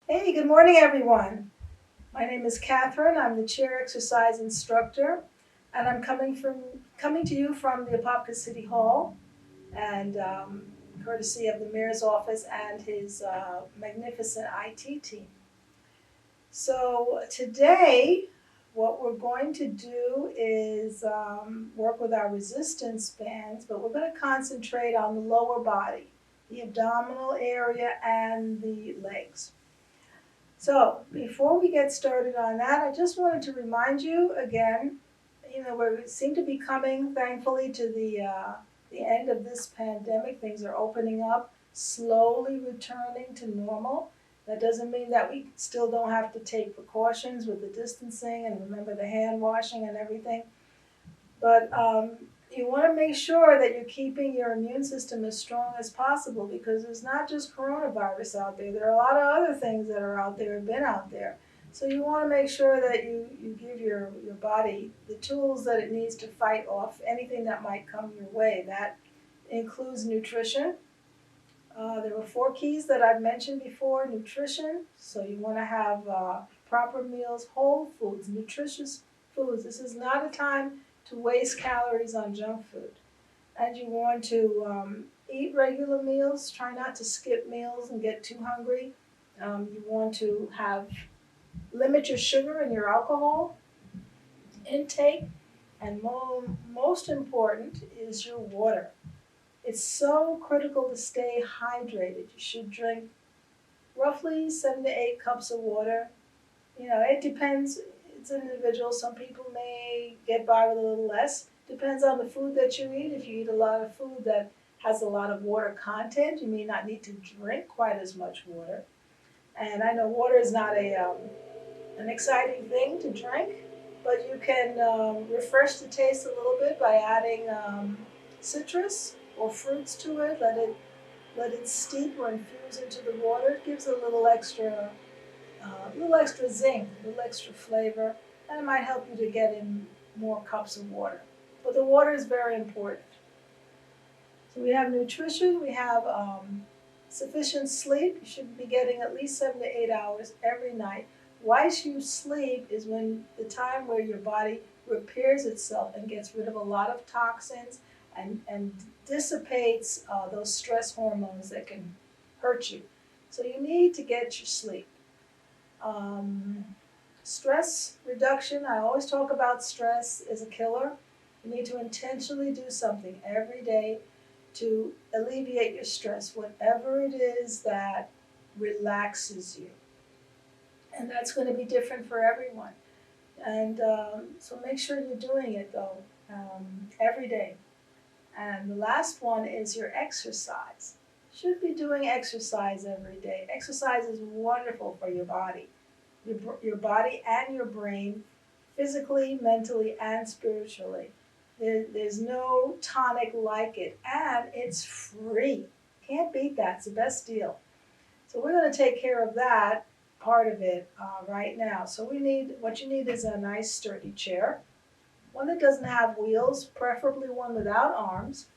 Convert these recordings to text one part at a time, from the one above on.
Hey, good morning, everyone. My name is Kathryn. I'm the chair exercise instructor, and I'm coming to you from the Apopka City Hall, and courtesy of the mayor's office and his magnificent IT team. So today, what we're going to do is work with our resistance bands, but we're going to concentrate on the lower body, the abdominal area, and the legs. So before we get started on that, I just wanted to remind you again, we seem to be coming, thankfully, to the end of this pandemic. Things are opening up, slowly returning to normal. That doesn't mean that we still don't have to take precautions with the distancing and remember the hand washing and everything. But you want to make sure that you're keeping your immune system as strong as possible because there's not just coronavirus out there. There are a lot of other things that are out there, have been out there. So you want to make sure that you give your body the tools that it needs to fight off anything that might come your way. That includes nutrition. There were four keys that I've mentioned before. Nutrition, so you want to have proper meals, whole foods, nutritious foods. This is not a time to waste calories on junk food. And you want to eat regular meals. Try not to skip meals and get too hungry. You want to limit your sugar and your alcohol intake. And most important is your water. It's so critical to stay hydrated. You should drink roughly 7 to 8 cups of water. It depends. It's individual. Some people may get by with a little less. Depends on the food that you eat. If you eat a lot of food that has a lot of water content, you may not need to drink quite as much water. And I know water is not an exciting thing to drink, but you can refresh the taste a little bit by adding citrus or fruits to it. Let it steep or infuse into the water. It gives a little extra zing, a little extra flavor, and it might help you to get in more cups of water. But the water is very important. So we have nutrition, we have sufficient sleep. You should be getting at least 7 to 8 hours every night. Whilst you sleep is when the time where your body repairs itself and gets rid of a lot of toxins and dissipates those stress hormones that can hurt you. So you need to get your sleep. Stress reduction, I always talk about stress is a killer. You need to intentionally do something every day to alleviate your stress, whatever it is that relaxes you. And that's going to be different for everyone. And so make sure you're doing it though, every day. And the last one is your exercise. Should be doing exercise every day. Exercise is wonderful for your body. Your body and your brain, physically, mentally, and spiritually. There's no tonic like it, and it's free. Can't beat that. It's the best deal. So we're going to take care of that part of it right now. So what you need is a nice sturdy chair, one that doesn't have wheels, preferably one without arms.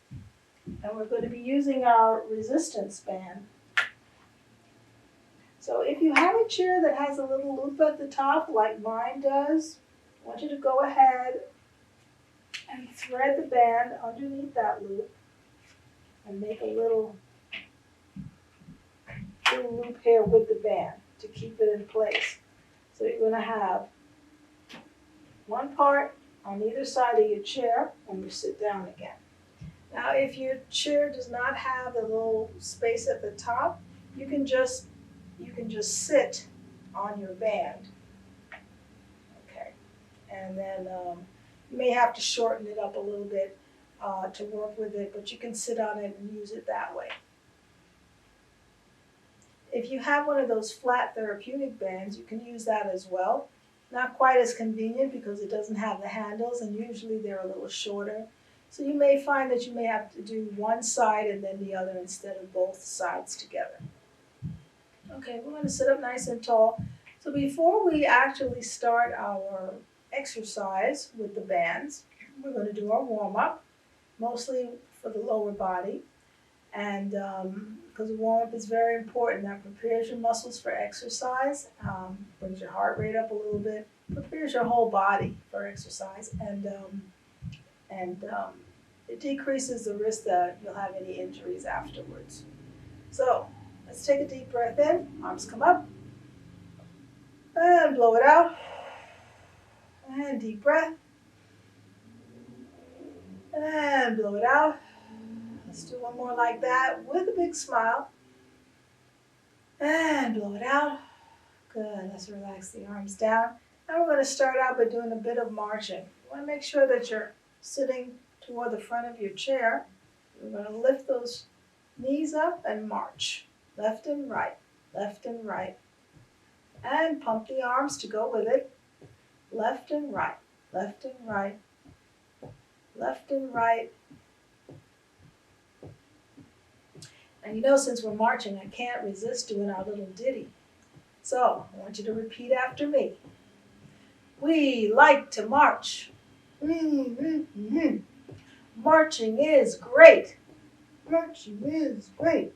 And we're going to be using our resistance band. So if you have a chair that has a little loop at the top like mine does, I want you to go ahead and thread the band underneath that loop and make a little loop here with the band to keep it in place. So you're going to have one part on either side of your chair when you sit down again. Now if your chair does not have the little space at the top, you can just sit on your band. Okay, and then you may have to shorten it up a little bit to work with it, but you can sit on it and use it that way. If you have one of those flat therapeutic bands, you can use that as well. Not quite as convenient because it doesn't have the handles, and usually they're a little shorter. So you may find that you may have to do one side and then the other instead of both sides together. Okay, we're going to sit up nice and tall. So before we actually start our exercise with the bands, we're going to do our warm-up, mostly for the lower body. And because warm-up is very important, that prepares your muscles for exercise, brings your heart rate up a little bit, prepares your whole body for exercise, and it decreases the risk that you'll have any injuries afterwards. So let's take a deep breath in, arms come up, and blow it out, and deep breath, and blow it out. Let's do one more like that with a big smile. And blow it out. Good. Let's relax the arms down. Now we're going to start out by doing a bit of marching. You want to make sure that you're sitting toward the front of your chair. We're going to lift those knees up and march. Left and right, left and right. And pump the arms to go with it. Left and right, left and right, left and right. And you know, since we're marching, I can't resist doing our little ditty. So, I want you to repeat after me. We like to march. Marching is great. Marching is great.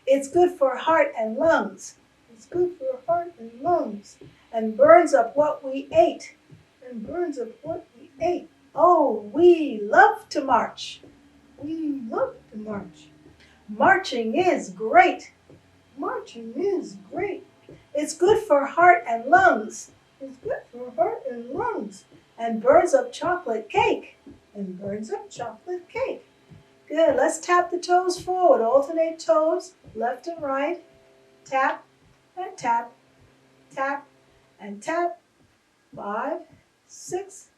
It's good for heart and lungs. It's good for heart and lungs. And burns up what we ate. And burns up what we ate. Oh, we love to march. We love to march. Marching is great. Marching is great. It's good for heart and lungs. It's good for heart and lungs. And burns up chocolate cake. And burns up chocolate cake. Good. Let's tap the toes forward. Alternate toes, left and right. Tap and tap. Tap and tap. 5, 6.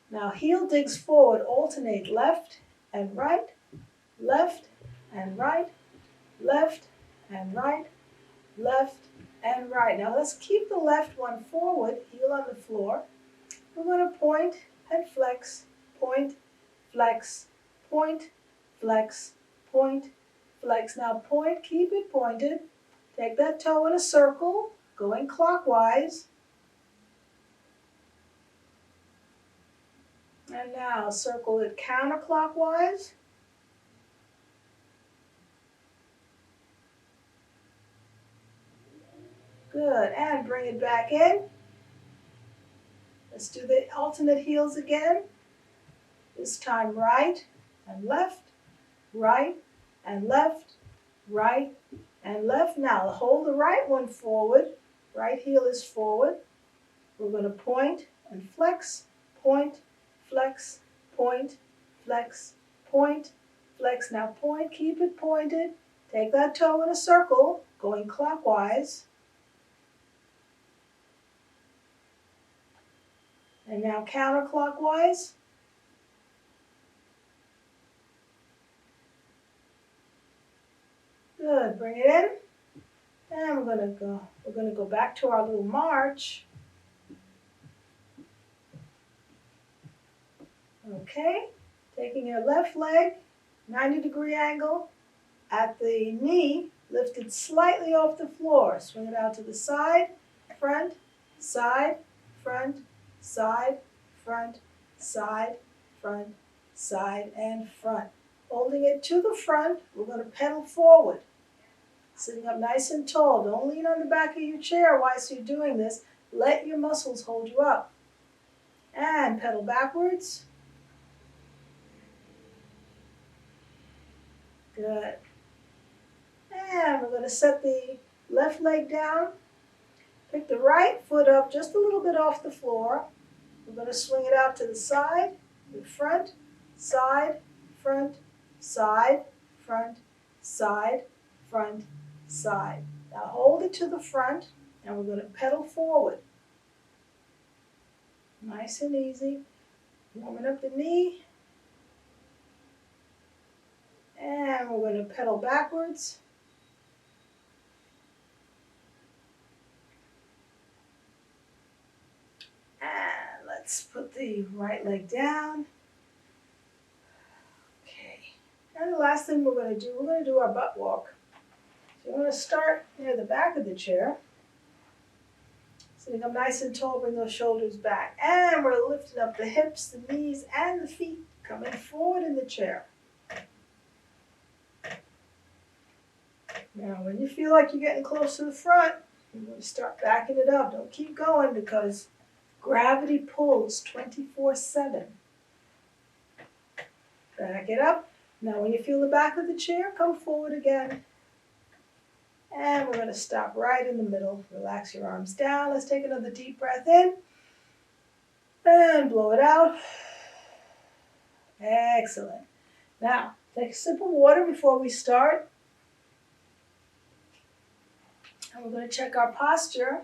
Now heel digs forward. Alternate left and right. Left and right, left and right, left and right. Now let's keep the left one forward, heel on the floor. We're going to point and flex, point, flex, point, flex, point, flex. Now point, keep it pointed. Take that toe in a circle, going clockwise. And now circle it counterclockwise. Good, and bring it back in. Let's do the alternate heels again. This time right and left, right and left, right and left. Now hold the right one forward. Right heel is forward. We're going to point and flex, point, flex, point, flex, point, flex. Now point, keep it pointed. Take that toe in a circle, going clockwise. And now counterclockwise. Good, bring it in. And we're gonna go back to our little march. Okay, taking your left leg, 90-degree angle at the knee, lifted slightly off the floor. Swing it out to the side, front, side, front, side, front, side, front, side, and front. Holding it to the front, we're going to pedal forward. Sitting up nice and tall. Don't lean on the back of your chair whilst you're doing this. Let your muscles hold you up. And pedal backwards. Good. And we're going to set the left leg down. Pick the right foot up just a little bit off the floor. We're going to swing it out to the side, the front, side, front, side, front, side, front, side. Now hold it to the front and we're going to pedal forward. Nice and easy. Warming up the knee. And we're going to pedal backwards. And let's put the right leg down. Okay. And the last thing we're going to do our butt walk. So you want to start near the back of the chair. Sitting up nice and tall, bring those shoulders back. And we're lifting up the hips, the knees, and the feet. Coming forward in the chair. Now, when you feel like you're getting close to the front, you're going to start backing it up. Don't keep going because gravity pulls 24/7. Back it up. Now, when you feel the back of the chair, come forward again. And we're going to stop right in the middle. Relax your arms down. Let's take another deep breath in. And blow it out. Excellent. Now, take a sip of water before we start. And we're going to check our posture.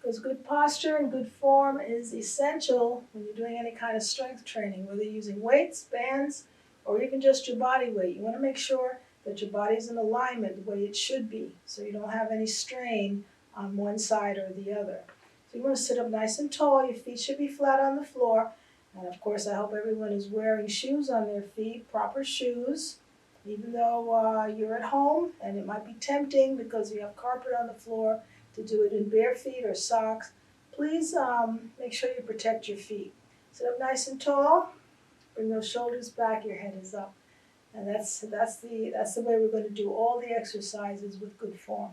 Because good posture and good form is essential when you're doing any kind of strength training, whether you're using weights, bands, or even just your body weight. You want to make sure that your body's in alignment the way it should be, so you don't have any strain on one side or the other. So you want to sit up nice and tall. Your feet should be flat on the floor. And of course, I hope everyone is wearing shoes on their feet, proper shoes, even though you're at home and it might be tempting because you have carpet on the floor to do it in bare feet or socks. Please make sure you protect your feet. Sit up nice and tall. Bring those shoulders back. Your head is up. And that's the way we're going to do all the exercises with good form.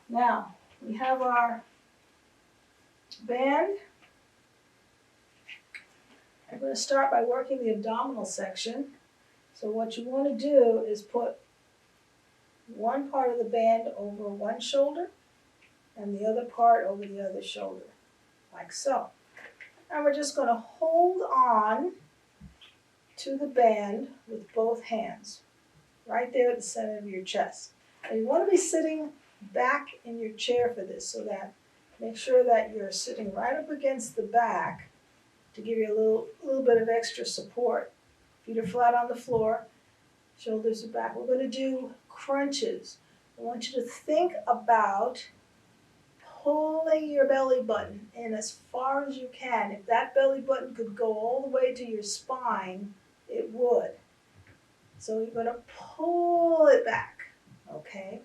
Now, we have our band. I'm going to start by working the abdominal section. So what you want to do is put one part of the band over one shoulder and the other part over the other shoulder, like so. And we're just going to hold on to the band with both hands, right there at the center of your chest. And you want to be sitting back in your chair for this, so that make sure that you're sitting right up against the back to give you a little bit of extra support. Feet are flat on the floor, shoulders are back. We're going to do crunches. I want you to think about pulling your belly button in as far as you can. If that belly button could go all the way to your spine, it would. So you're going to pull it back, okay?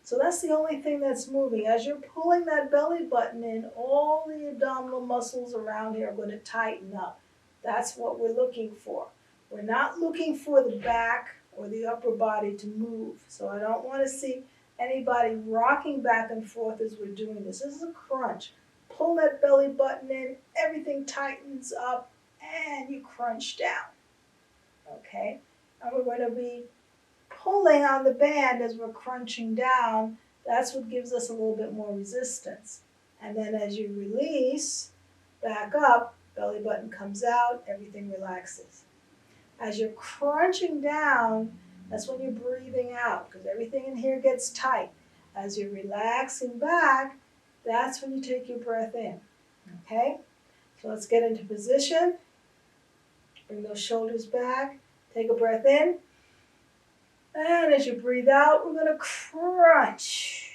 So that's the only thing that's moving. As you're pulling that belly button in, all the abdominal muscles around here are going to tighten up. That's what we're looking for. We're not looking for the back or the upper body to move. So I don't want to see anybody rocking back and forth as we're doing this. This is a crunch. Pull that belly button in, everything tightens up, and you crunch down. Okay? And we're going to be pulling on the band as we're crunching down. That's what gives us a little bit more resistance. And then as you release, back up, belly button comes out, everything relaxes. As you're crunching down, that's when you're breathing out, because everything in here gets tight. As you're relaxing back, that's when you take your breath in. Okay? So let's get into position. Bring those shoulders back. Take a breath in. And as you breathe out, we're going to crunch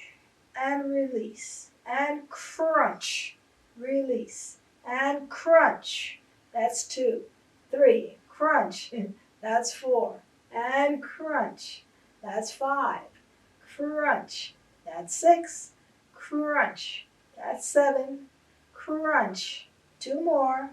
and release. And crunch, release. And crunch. That's 2. 3. Crunch. That's 4. And crunch. That's 5. Crunch. That's 6. Crunch. That's 7. Crunch. 2 more.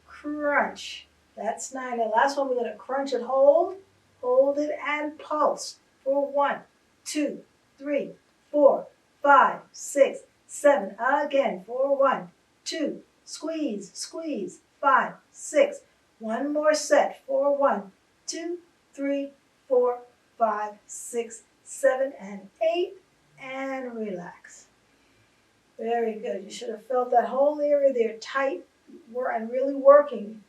Crunch. That's 9. And last one, we're going to crunch and hold. Hold it and pulse for 1, 2, 3, 4, 5, 6, 7. Again for 1, 2. Squeeze, squeeze. 5, 6. One more set for 1, 2, 3, 4, 5, 6, 7, and 8. And relax. Very good. You should have felt that whole area there tight and really working.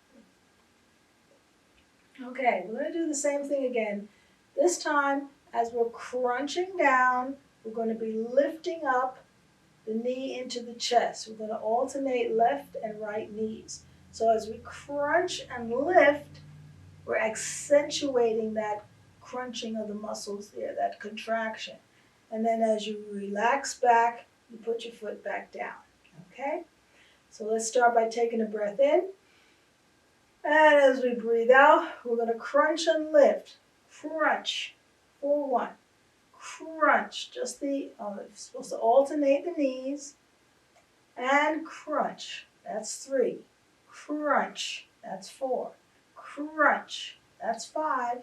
Okay, we're going to do the same thing again. This time, as we're crunching down, we're going to be lifting up the knee into the chest. We're going to alternate left and right knees. So as we crunch and lift, we're accentuating that crunching of the muscles there, that contraction. And then as you relax back, you put your foot back down. Okay? So let's start by taking a breath in. And as we breathe out, we're going to crunch and lift. Crunch for 1. Crunch. Just supposed to alternate the knees. And crunch. That's 3. Crunch. That's 4. Crunch. That's 5,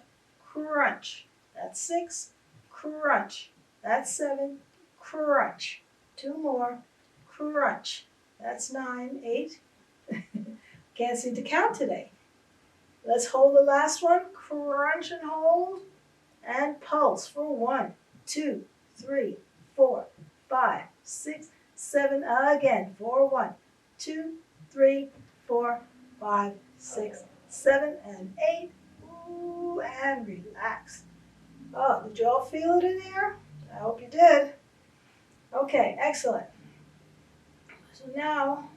crunch. That's 6, crunch. That's 7, crunch. 2 more, crunch. That's 9, 8. Can't seem to count today. Let's hold the last one, crunch and hold, and pulse for 1, 2, 3, 4, 5, 6, 7. Again, for 1, 2, 3, 4, 5, 6, 7, and 8. Ooh, and relax. Oh, did you all feel it in here? I hope you did. Okay, excellent. So now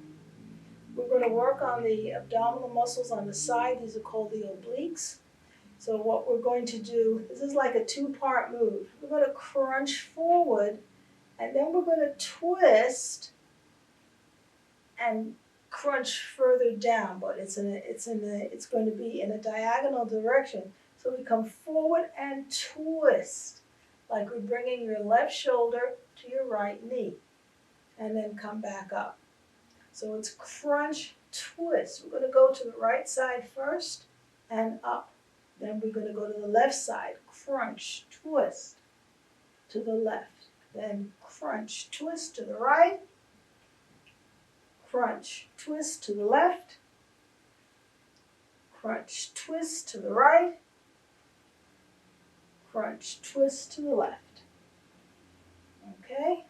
we're going to work on the abdominal muscles on the side. These are called the obliques. So what we're going to do, this is like a 2-part move. We're going to crunch forward, and then we're going to twist and crunch further down, but it's going to be in a diagonal direction. So we come forward and twist, like we're bringing your left shoulder to your right knee, and then come back up. So it's crunch, twist. We're going to go to the right side first and up. Then we're going to go to the left side, crunch, twist to the left. Then crunch, twist to the right, crunch, twist to the left, crunch, twist to the right, crunch, twist to the left. Okay?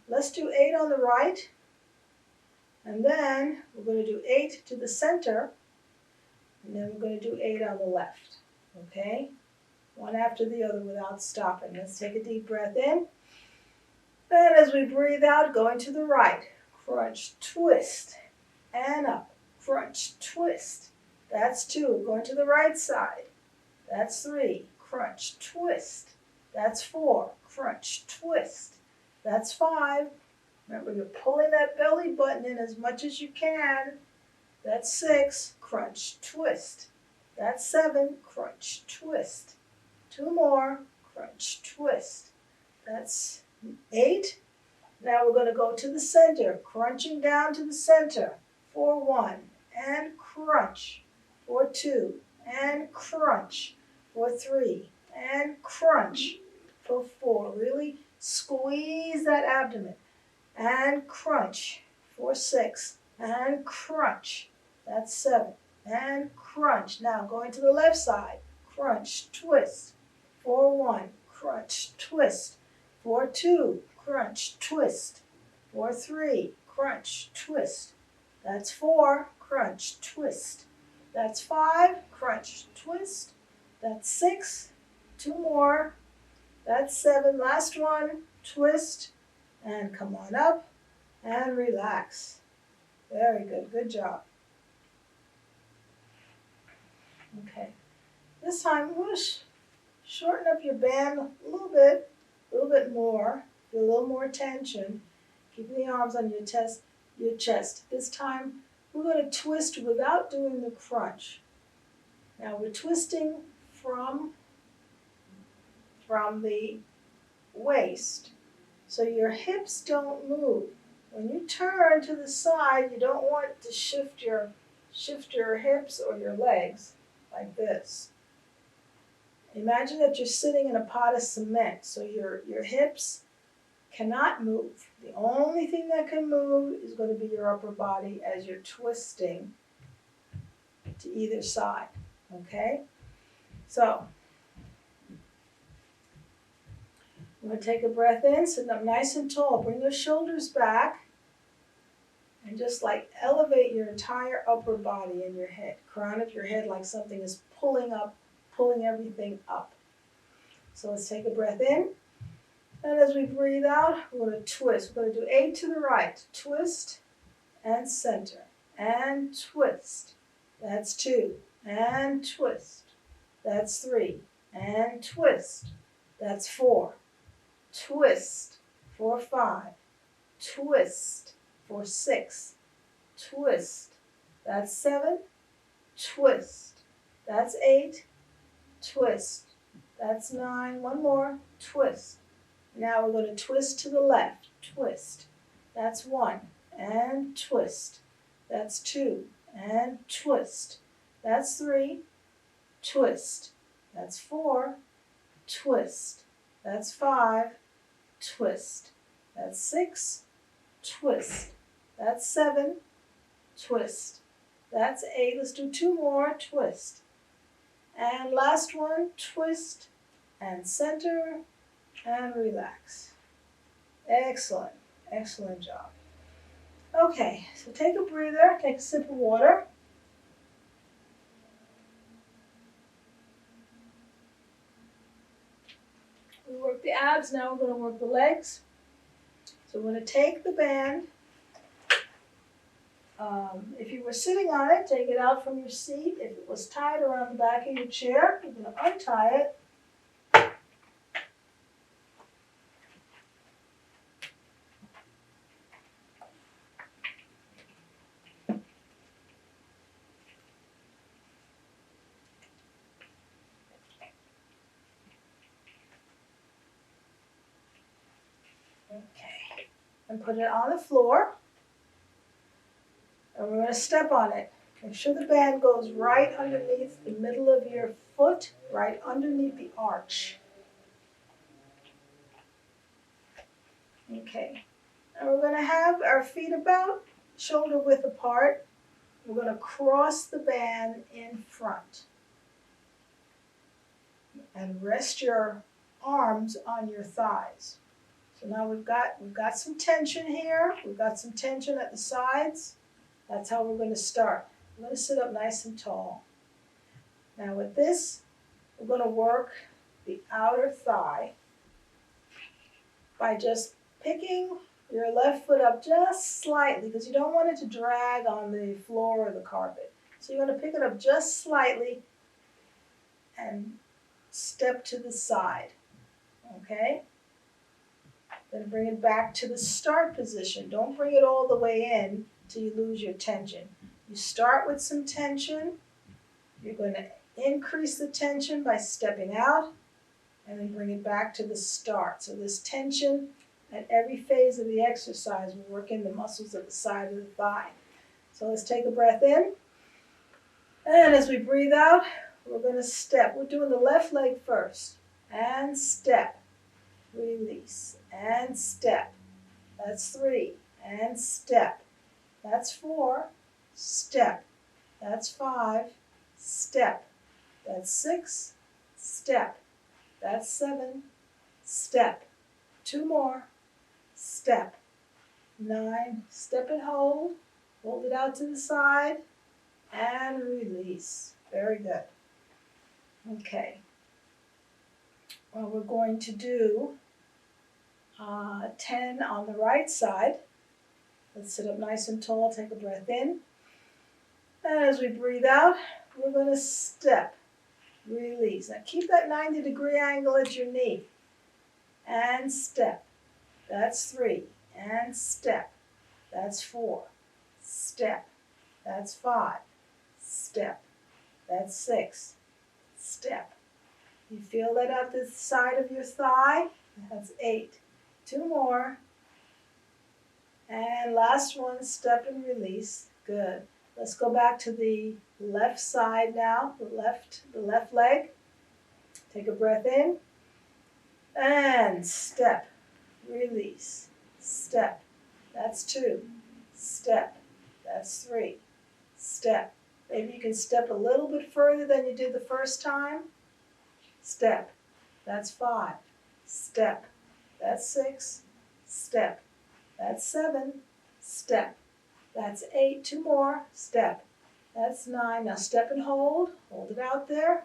Let's do 8 on the right, and then we're going to do 8 to the center, and then we're going to do 8 on the left. Okay? One after the other without stopping. Let's take a deep breath in. And as we breathe out, going to the right, crunch, twist, and up, crunch, twist. That's 2. Going to the right side. That's 3. Crunch, twist. That's 4. Crunch, twist. That's 5. Remember, you're pulling that belly button in as much as you can. That's 6. Crunch, twist. That's 7. Crunch, twist. 2 more. Crunch, twist. That's 8. Now we're going to go to the center, crunching down to the center. For 1, and crunch. For 2, and crunch. For 3, and crunch. For 4, really squeeze that abdomen. And crunch. For 6, and crunch. That's 7, and crunch. Now going to the left side, crunch, twist. For 1, crunch, twist. For 2, crunch, twist. For 3, crunch, twist. That's 4, crunch, twist. That's 5, crunch, twist. That's 6, 2 more. That's 7, last one, twist, and come on up and relax. Very good, good job. Okay, this time we're going to shorten up your band a little bit more, feel a little more tension, keeping the arms on your chest. This time we're going to twist without doing the crunch. Now we're twisting from the waist, so your hips don't move. When you turn to the side, you don't want to shift your hips or your legs like this. Imagine that you're sitting in a pot of cement, so your hips cannot move. The only thing that can move is going to be your upper body as you're twisting to either side, okay? So, I'm going to take a breath in, sit up nice and tall, bring your shoulders back, and just like elevate your entire upper body and your head, crown of your head like something is pulling everything up. So let's take a breath in, and as we breathe out, we're going to twist. We're going to do 8 to the right, twist and center, and twist. That's 2, and twist. That's 3, and twist. That's 4, twist. For 5, twist. For 6, twist. That's 7, twist. That's 8, twist. That's 9, one more, twist. Now we're going to twist to the left, twist. That's 1, and twist. That's 2, and twist. That's 3, twist. That's 4, twist. That's 5, twist. That's 6, twist. That's 7, twist. That's 8. Let's do 2 more, twist. And last one, twist and center and relax. Excellent. Excellent job. Okay, so take a breather, take a sip of water. We worked the abs, now we're going to work the legs. So we're going to take the band. If you were sitting on it, take it out from your seat. If it was tied around the back of your chair, you're going to untie it. Okay, and put it on the floor. And we're going to step on it. Make sure the band goes right underneath the middle of your foot, right underneath the arch. Okay, and we're going to have our feet about shoulder width apart. We're going to cross the band in front. And rest your arms on your thighs. So now we've got some tension here. We've got some tension at the sides. That's how we're going to start. I'm going to sit up nice and tall. Now with this, we're going to work the outer thigh by just picking your left foot up just slightly, because you don't want it to drag on the floor or the carpet. So you want to pick it up just slightly and step to the side. Okay? Then bring it back to the start position. Don't bring it all the way in till you lose your tension. You start with some tension. You're going to increase the tension by stepping out and then bring it back to the start. So this tension at every phase of the exercise, we're working the muscles at the side of the thigh. So let's take a breath in. And as we breathe out, we're going to step. We're doing the left leg first. And step. Release. And step. That's 3. And step. That's 4. Step. That's 5. Step. That's 6. Step. That's 7. Step. 2 more. Step. 9. Step and hold. Hold it out to the side. And release. Very good. Okay. Well, we're going to do 10 on the right side. Let's sit up nice and tall. Take a breath in. And as we breathe out, we're going to step. Release. Now keep that 90-degree angle at your knee. And step. That's 3. And step. That's 4. Step. That's 5. Step. That's 6. Step. You feel that at the side of your thigh? That's 8. 2 more. And last one, step and release. Good. Let's go back to the left side now, the left leg. Take a breath in. And step. Release. Step. That's 2. Step. That's 3. Step. Maybe you can step a little bit further than you did the first time. Step. That's 5. Step. That's 6. Step. That's 7. Step. That's 8. 2 more. Step. That's 9. Now step and hold. Hold it out there.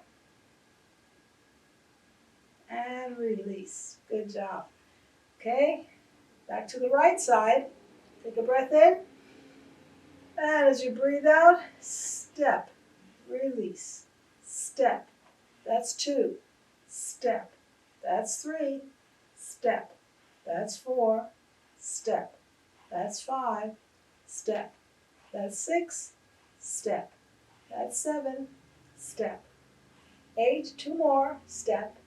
And release. Good job. Okay. Back to the right side. Take a breath in. And as you breathe out, step. Release. Step. That's 2. Step. That's 3. Step. That's 4. Step. That's 5. Step. That's 6. Step. That's 7. Step. 8. 2 more. Step.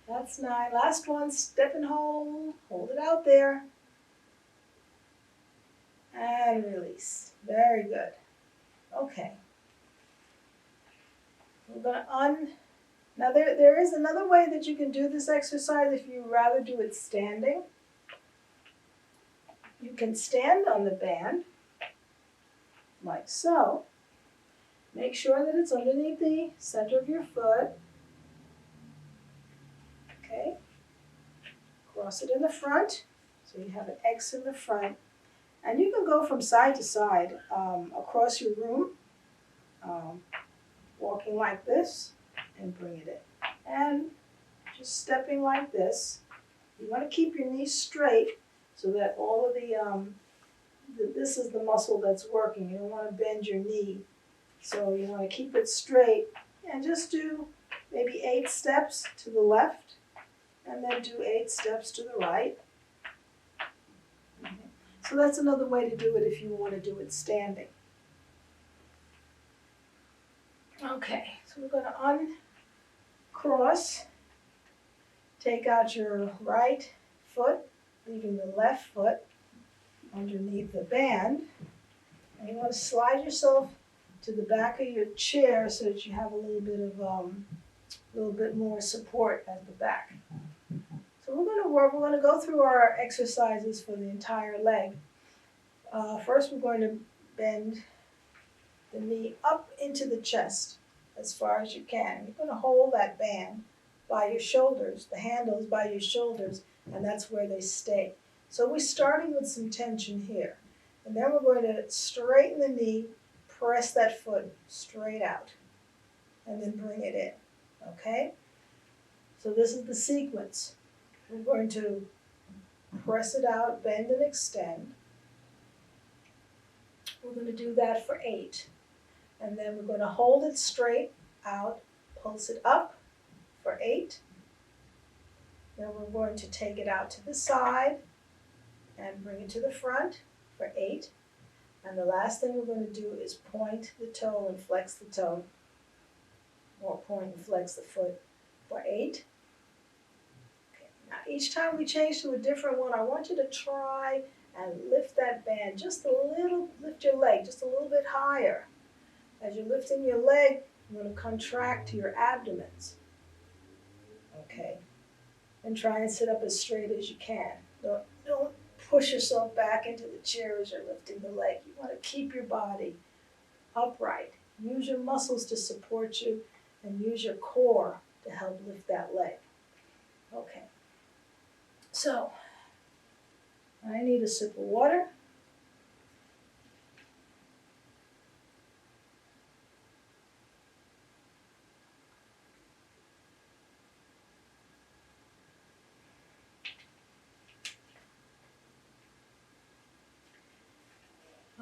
That's 9. Last one. Step and hold. Hold it out there. And release. Very good. Okay. We're going to now there is another way that you can do this exercise if you rather do it standing. You can stand on the band, like so. Make sure that it's underneath the center of your foot. Okay. Cross it in the front, so you have an X in the front. And you can go from side to side across your room, walking like this, and bring it in. And just stepping like this. You want to keep your knees straight so that all of this is the muscle that's working. You don't want to bend your knee. So you want to keep it straight and just do maybe 8 steps to the left and then do 8 steps to the right. So that's another way to do it if you want to do it standing. Okay, so we're going to uncross, take out your right foot, leaving the left foot underneath the band. And you want to slide yourself to the back of your chair so that you have a little bit more support at the back. So we're going to go through our exercises for the entire leg. First we're going to bend the knee up into the chest as far as you can. You're going to hold that band by your shoulders, the handles by your shoulders, and that's where they stay. So we're starting with some tension here. And then we're going to straighten the knee, press that foot straight out, and then bring it in, okay? So this is the sequence. We're going to press it out, bend and extend. We're going to do that for 8. And then we're going to hold it straight out, pulse it up for 8. Then we're going to take it out to the side and bring it to the front for 8. And the last thing we're going to do is point the toe and flex the toe, or point and flex the foot for 8. Okay. Now each time we change to a different one, I want you to try and lift that band just a little, lift your leg just a little bit higher. As you're lifting your leg, you want to contract your abdomens. Okay. And try and sit up as straight as you can. Don't push yourself back into the chair as you're lifting the leg. You want to keep your body upright. Use your muscles to support you and use your core to help lift that leg. Okay. So, I need a sip of water.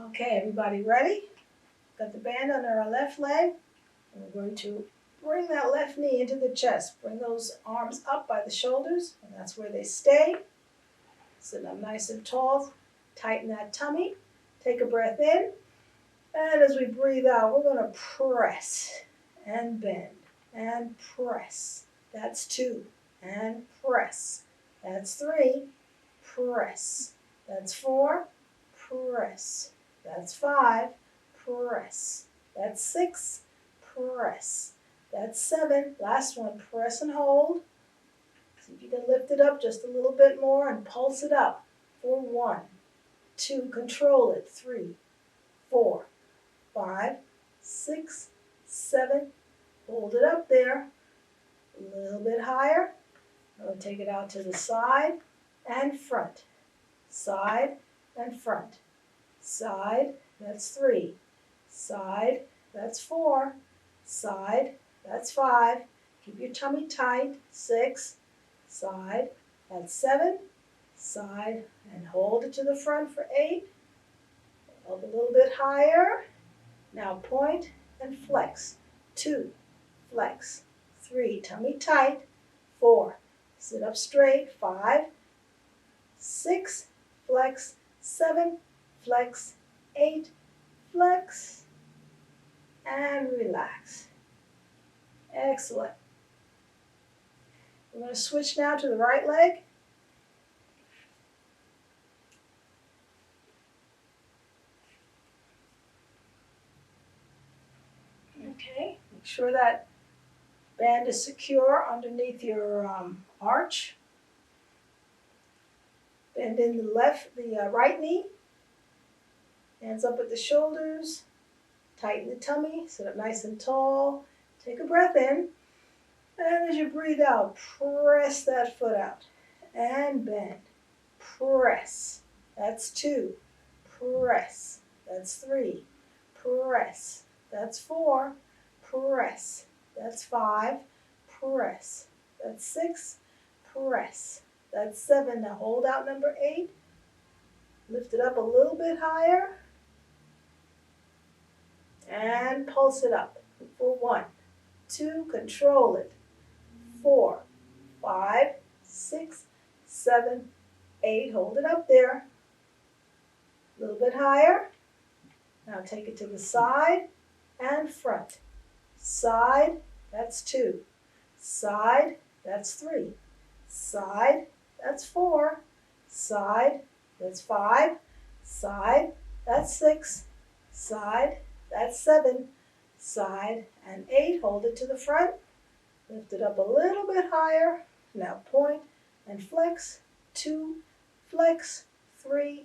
Okay, everybody ready? Got the band under our left leg, and we're going to bring that left knee into the chest. Bring those arms up by the shoulders, and that's where they stay. Sit up nice and tall, tighten that tummy. Take a breath in, and as we breathe out, we're going to press and bend and press. That's 2, and press. That's 3, press. That's 4, press. That's 5, press. That's 6, press. That's 7, last one, press and hold. See if you can lift it up just a little bit more and pulse it up for 1, 2, control it, 3, 4, 5, 6, 7, hold it up there, a little bit higher. I'll take it out to the side and front, side and front. Side, that's 3. Side, that's 4. Side, that's 5. Keep your tummy tight. 6. Side, that's 7. Side, and hold it to the front for 8. Up a little bit higher. Now point and flex. 2, flex. 3, tummy tight. 4, sit up straight. 5, 6, flex. 7, flex, 8, flex, and relax. Excellent. We're going to switch now to the right leg. Okay, make sure that Band is secure underneath your arch. Bend in the right knee. Hands up at the shoulders. Tighten the tummy. Sit up nice and tall. Take a breath in. And as you breathe out, press that foot out. And bend. Press. That's 2. Press. That's 3. Press. That's 4. Press. That's 5. Press. That's 6. Press. That's 7. Now hold out number 8. Lift it up a little bit higher. And pulse it up for 1, 2, control it. 4, 5, 6, 7, 8. Hold it up there. A little bit higher. Now take it to the side and front. Side, that's 2. Side, that's 3. Side, that's 4. Side, that's 5. Side, that's 6. Side, that's 7. Side, and 8. Hold it to the front. Lift it up a little bit higher. Now point and flex. 2, flex. 3,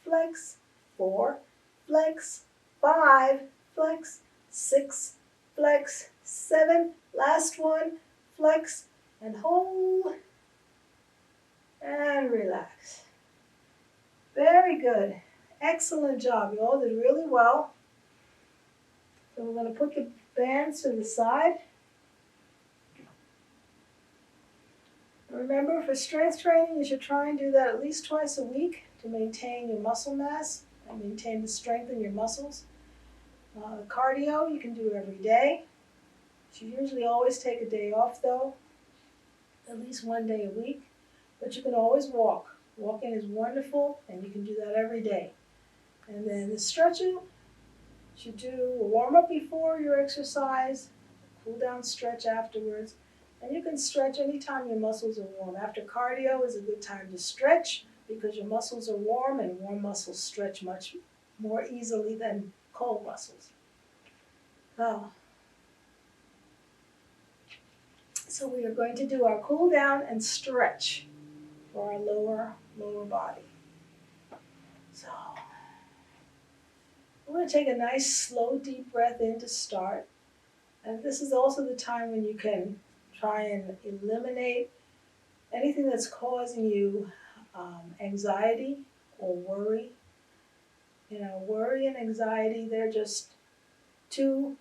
flex. 4, flex. 5, flex. 6, flex. 7, last one, flex and hold and relax. Very good. Excellent job. You all did really well. So we're going to put the bands to the side. Remember, for strength training, you should try and do that at least twice a week to maintain your muscle mass and maintain the strength in your muscles. Cardio, you can do every day. You should usually always take a day off, though, at least 1 day a week. But you can always walk. Walking is wonderful, and you can do that every day. And then the stretching, you should do a warm-up before your exercise, cool down stretch afterwards. And you can stretch anytime your muscles are warm. After cardio is a good time to stretch because your muscles are warm, and warm muscles stretch much more easily than cold muscles. So we are going to do our cool down and stretch for our lower body. So we're going to take a nice slow deep breath in to start. And this is also the time when you can try and eliminate anything that's causing you anxiety or worry. You know, worry and anxiety, they're just two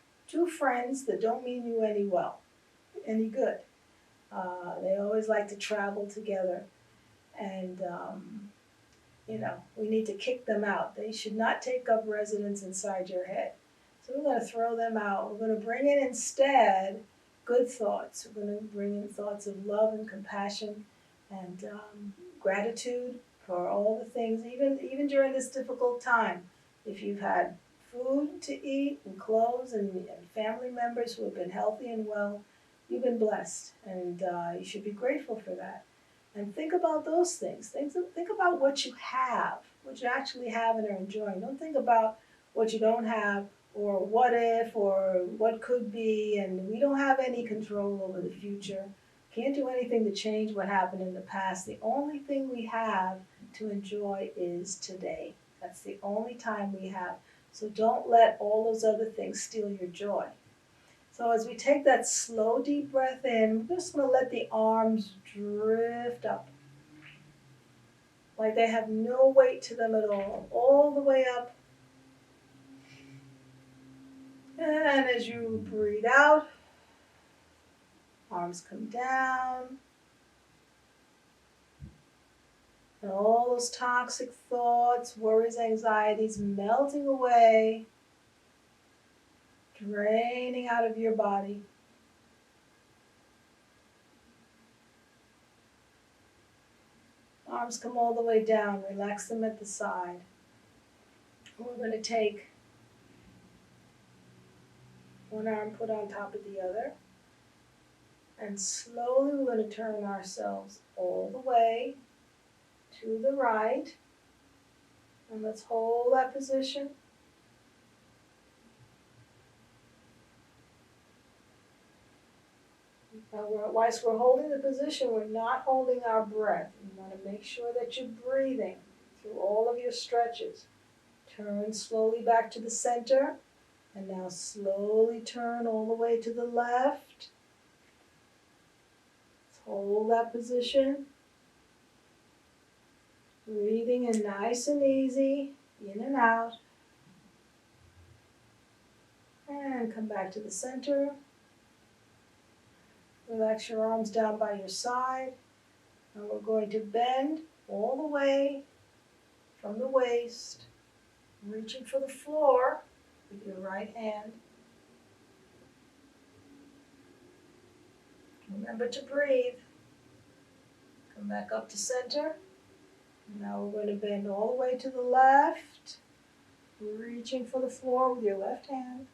friends that don't mean you any good. They always like to travel together, and you know, we need to kick them out. They should not take up residence inside your head. So we're going to throw them out. We're going to bring in instead good thoughts. We're going to bring in thoughts of love and compassion and gratitude for all the things, even during this difficult time. If you've had food to eat and clothes and family members who have been healthy and well, you've been blessed, and you should be grateful for that. And think about those things. Think about what you have, what you actually have and are enjoying. Don't think about what you don't have, or what if, or what could be, and we don't have any control over the future. Can't do anything to change what happened in the past. The only thing we have to enjoy is today. That's the only time we have. So don't let all those other things steal your joy. So as we take that slow, deep breath in, we're just going to let the arms drift up. Like they have no weight to them at all the way up. And as you breathe out, arms come down. And all those toxic thoughts, worries, anxieties melting away, draining out of your body. Arms come all the way down. Relax them at the side. We're going to take one arm put on top of the other. And slowly we're going to turn ourselves all the way to the right. And let's hold that position. Now, whilst we're holding the position, we're not holding our breath. You want to make sure that you're breathing through all of your stretches. Turn slowly back to the center, and now slowly turn all the way to the left. Hold that position. Breathing in nice and easy, in and out. And come back to the center. Relax your arms down by your side. And we're going to bend all the way from the waist, reaching for the floor with your right hand. Remember to breathe. Come back up to center. Now we're going to bend all the way to the left, reaching for the floor with your left hand.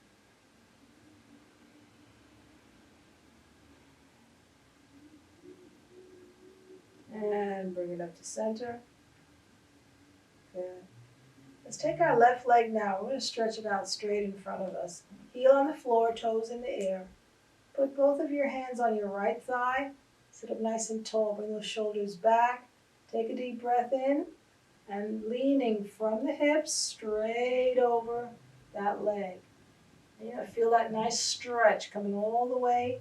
And bring it up to center. Good. Let's take our left leg now. We're going to stretch it out straight in front of us. Heel on the floor, toes in the air. Put both of your hands on your right thigh. Sit up nice and tall. Bring those shoulders back. Take a deep breath in. And leaning from the hips straight over that leg. And you're going to feel that nice stretch coming all the way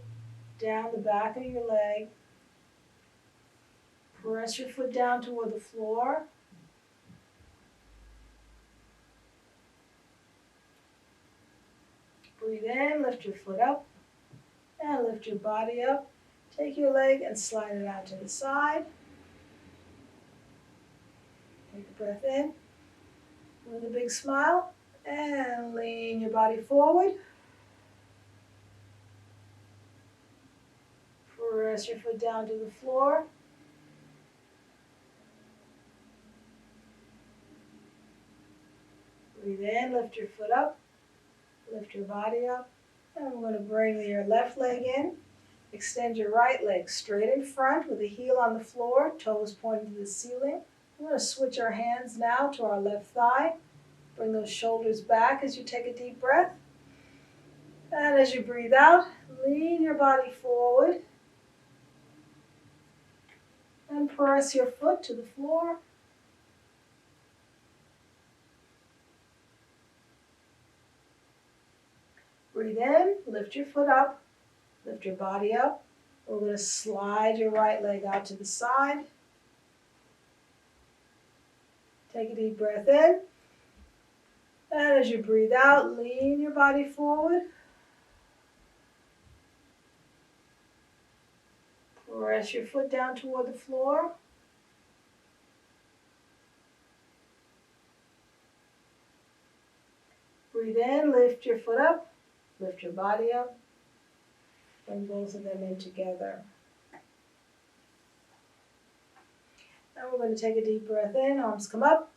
down the back of your leg. Press your foot down toward the floor. Breathe in, lift your foot up, and lift your body up. Take your leg and slide it out to the side. Take a breath in with a big smile, and lean your body forward. Press your foot down to the floor. Breathe in, lift your foot up, lift your body up, and we're going to bring your left leg in. Extend your right leg straight in front with the heel on the floor, toes pointing to the ceiling. We're going to switch our hands now to our left thigh. Bring those shoulders back as you take a deep breath. And as you breathe out, lean your body forward. And press your foot to the floor. Breathe in, lift your foot up, lift your body up. We're going to slide your right leg out to the side. Take a deep breath in. And as you breathe out, lean your body forward. Press your foot down toward the floor. Breathe in, lift your foot up, lift your body up. Bring both of them in together. Now we're going to take a deep breath in, arms come up.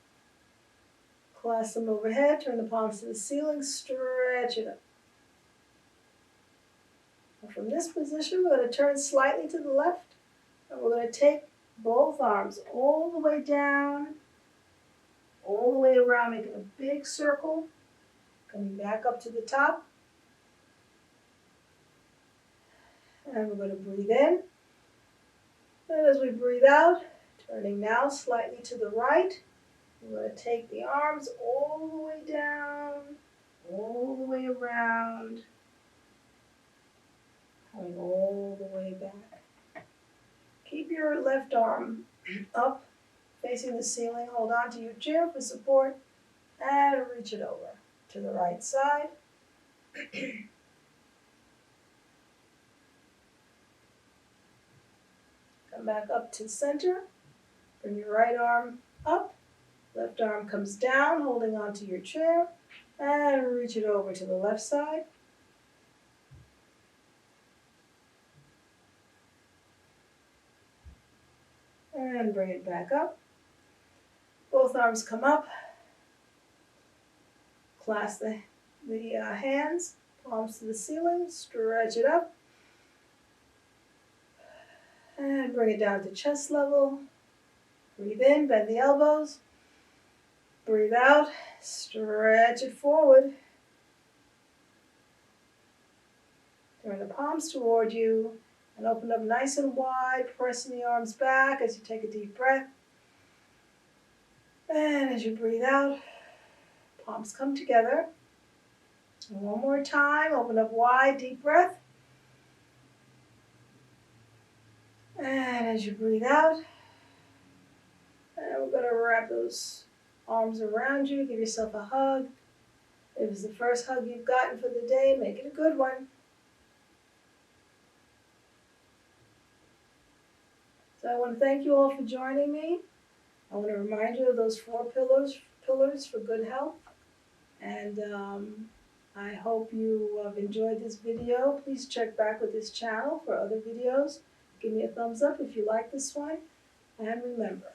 Clasp them overhead, turn the palms to the ceiling, stretch it up. And from this position, we're going to turn slightly to the left, and we're going to take both arms all the way down, all the way around, making a big circle, coming back up to the top. And we're going to breathe in. And as we breathe out, turning now slightly to the right, we're going to take the arms all the way down, all the way around, coming all the way back. Keep your left arm up, facing the ceiling. Hold on to your chair for support, and reach it over to the right side. Come back up to center. Bring your right arm up. Left arm comes down, holding onto your chair. And reach it over to the left side. And bring it back up. Both arms come up. Clasp the hands, palms to the ceiling. Stretch it up. And bring it down to chest level. Breathe in, bend the elbows. Breathe out, stretch it forward. Turn the palms toward you And open up nice and wide, pressing the arms back as you take a deep breath. And as you breathe out, palms come together. And one more time, open up wide, deep breath. And as you breathe out, and we're going to wrap those arms around you. Give yourself a hug. If it's the first hug you've gotten for the day, make it a good one. So I want to thank you all for joining me. I want to remind you of those 4 pillars for good health. And I hope you have enjoyed this video. Please check back with this channel for other videos. Give me a thumbs up if you like this one. And remember,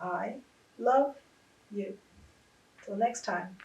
I love you. Till next time.